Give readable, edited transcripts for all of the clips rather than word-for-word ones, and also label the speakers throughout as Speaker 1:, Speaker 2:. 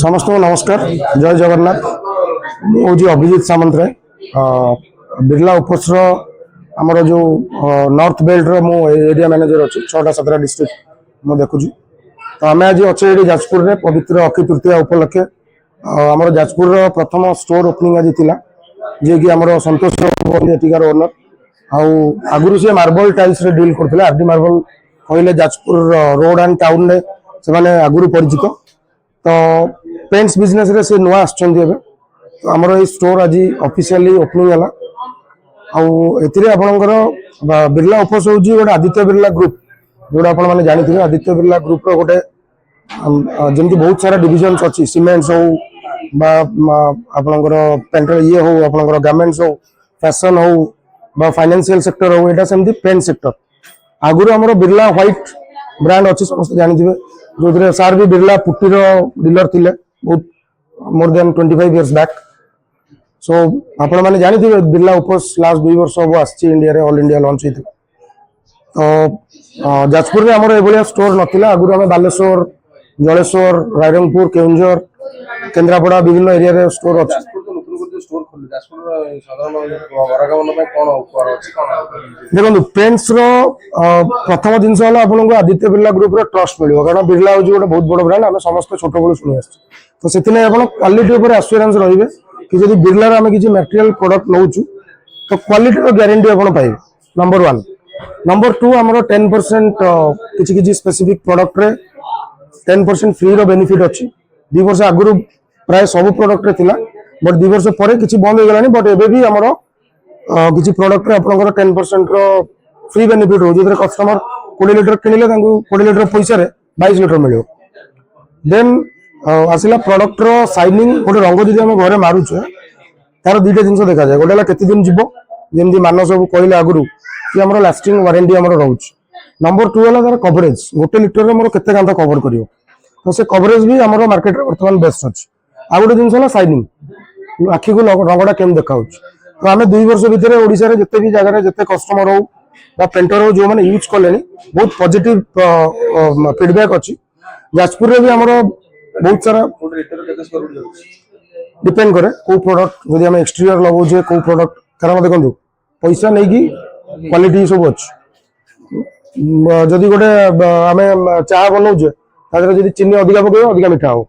Speaker 1: समस्त को नमस्कार जय जगन्नाथ मुझे अभिजीत सामंतराय बिरला उपस आमर जो नॉर्थ बेल्ट रो एरिया मैनेजर अच्छी 6-7 डिस्ट्रिक्ट मुझे देखुची तो आम आज अच्छे ये जाजपुर में पवित्र अक्षय तृतीया उपलक्षे आमर जाजपुर प्रथम स्टोर ओपनिंग आज थी जी कि आमर संतोष एटिकार ओनर आगुरी से मार्बल टाइल्स रे डील करते आरडी मार्बल कहले जाजपुर रोड एंड टाउन में से आगुरी परिचित तो पेंट्स बिजनेस रे से नुआ आछंती एबे तो हमर ए स्टोर आज ऑफिशियली ओपनिंग हला एथिरे आपनकर बिरला उपस होजी गोटे आदित्य बिरला ग्रुप जोड़ा आपण माने जानिथिबे आदित्य बिरला ग्रुप रो गोटे जेमति बहुत सारा डिविजन्स अछि सीमेंट्स हो बा आपनकर पेंटर ये हो आपनकर गारमेंट्स हो फैशन हो बा फाइनेंशियल सेक्टर हो एटा सेमति पेंट सेक्टर आगुरो हमर बिरला व्हाइट ब्रांड अछि समस्त जानिथिबे जो सार भी बिरला पुट्टी डीलर थिले बहुत more than 25 years back so आपण माने जानि थिबे बिरला उपस लास्ट 2 वर्ष हो आछि इंडिया रे ऑल इंडिया लॉन्च हित तो जाजपुर रे हमर एबोलिया स्टोर नथिला आगुरो हम बालेश्वर जलेश्वर रायरंगपुर केउंझर केंद्रापड़ा विभिन्न एरिया रे स्टोर अछि देखो पेंट्स रो प्रथम जिनस आपको आदित्य बिरला ग्रुप रो ट्रस्ट मिलियो कारण बिरला हो गोटे बहुत बड़ ब्रांड आम समस्त छोट बड़ शुणी आस तो से क्वालिटी आश्योरेंस रही कि जब बिरला आम किसी मटेरियल प्रोडक्ट नौ तो क्वालिटी रो गारंटी आप पाइबे नंबर 1 नंबर 2 आमर 10% किसी स्पेसिफिक प्रोडक्ट रे 10% फ्री रो बेनिफिट अच्छी 2 वर्ष आगुरी प्राय सब प्रोडक्ट रे थिला बट 2 वर्ष पर किसी बंद हो गलानी बट एबे भी आमर किसी प्रोडक्ट रे आपनकर 10% रो फ्री बेनिफिट हो जो कस्टमर 20 लिटर किनिले 20 लिटर पैसा रे 22 लिटर मिलियो देन आसिला प्रोडक्ट रो साइनिंग गोटे रंग जदि हम घरे मारुछे तार दुईटा जिंस देखा जाए गोटे केते दिन जीवो जेमती मान सब कहले आगुरु कि हमर लास्टिंग वारंटी हमर रहउछ नंबर 2 वाला तार कवरेज गोटे लिटर रे हमर केते कांता कवर करियो तो से कवरेज भी हमर मार्केट रे वर्तमान बेस्ट अछि आ गोटे जिंस होला साइनिंग आखि को रंगडा केम देखाउछ तो आम 2 वर्ष भितर ओडिसा रे जते भी जगह जते कस्टमर हो बा पेंटर हो जो माने यूज कलेनी बहुत पॉजिटिव फीडबैक अछि जाजपुर रे भी हमर बहुत सारा डिपेंड करे को प्रोडक्ट जदि हम एक्सटीरियर लगो जे को प्रोडक्ट कारण देखंतु पैसा नै कि क्वालिटी सब अछि जदि गोटे आमे चाह बनाउ जे तादर जदि चीनी अधिका पके अधिका मिठा हो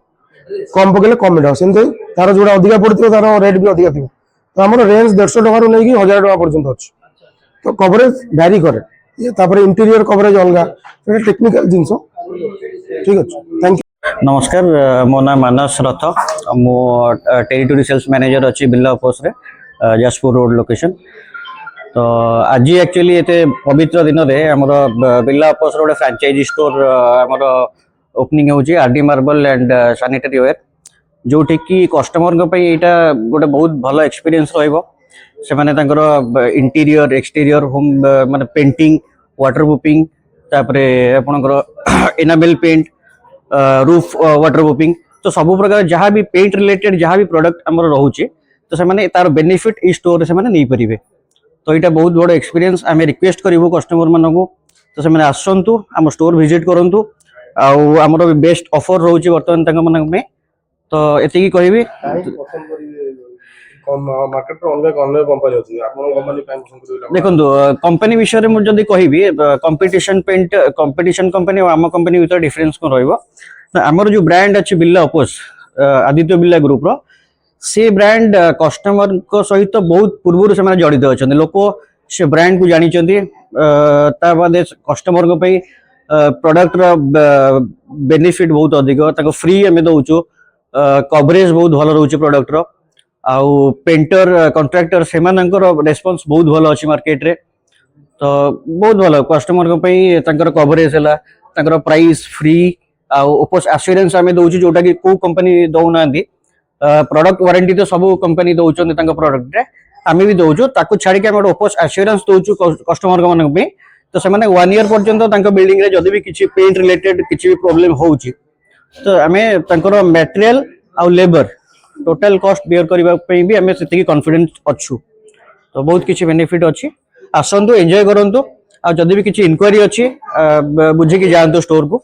Speaker 1: कम पकेले कम मिठा हो सेंते तार जोडा अधिका पड़थियो तार रेट भी अधिका थियो तो हमर रेंज 150 टका रु नै कि 1000 टका पर्यंत अछि तो कवरेज वैरी करे ये तापर इंटीरियर कवरेज अलगा तो टेक्निकल जिंस ठीक अछि थैंक यू
Speaker 2: नमस्कार मो नाम मानस रथ मो टेरिटोरी सेल्स मैनेजर अच्छी बिरला उपस रे जाजपुर रोड लोकेशन तो आज एक्चुअली ये पवित्र दिन में आमर बिरला उपस रोड फ्रांचाइजी स्टोर आमर ओपनिंग होची RD marble and sanitary ware जो कि कस्टमर यहाँ गोटे बहुत भल एक्सपीरियंस रहिबो से माने तांकर इंटीरियर एक्सटीरियर होम माने पेंटिंग वाटरप्रूफिंग तापरे आपनकर एनामेल पेंट रूफ वाटरप्रूफिंग तो सब प्रकार जहाँ भी पेंट रिलेटेड जहाँ भी प्रोडक्ट आमर रोचे तो से तार बेनिफिट ई स्टोर से नहीं पारे तो यहाँ बहुत बड़ एक्सपीरियंस आम रिक्वेस्ट करूँ कस्टमर मान को तो से आसतु आम स्टोर विजिट करूँ आमर बेस्ट ऑफर रोचे बर्तमान मन तो ये कहबी देखो कंपनी विषय में मुझे कहबी कंपटीशन पेंट कंपटीशन कंपनी और आम कंपनी भीतर डिफरेंस कौन रमर जो ब्रांड अच्छे बिरला उपस आदित्य बिरला ग्रुप रो से ब्रांड कस्टमर को सहित बहुत पूर्व से जड़ित अच्छा लोक से ब्रांड को जानी कस्टमर प्रोडक्ट बेनिफिट बहुत अधिक फ्री आम दौचु कवरेज बहुत भल रोचे प्रोडक्ट रो आउ पेंटर कॉन्ट्रैक्टर से रेस्पॉन्स बहुत भल अच्छी मार्केट रे तो बहुत भल कस्टमर कवरेज है प्राइस फ्री उपस एश्योरेंस आम दौचु जोटा कि को कंपनी दौना प्रोडक्ट वारंटी तो सब कंपनी दौरान प्रोडक्ट रे आम भी दौचु ताकू छाड़ी आम उपस एश्योरेंस दौचु कस्टमर मान तो से 1 ईयर पर्यंत बिल्डिंग रे जदि भी किसी पेंट रिलेटेड किसी भी प्रॉब्लम होउची तो आम मटेरियल आउ लेबर टोटल कॉस्ट बेयर करने भी आम से कॉन्फिडेंस अच्छु तो बहुत किसी बेनिफिट अच्छी आसतु एंजॉय करंतु आ जदि भी किसी इनक्वारी अच्छी बुझे कि जातु स्टोर को।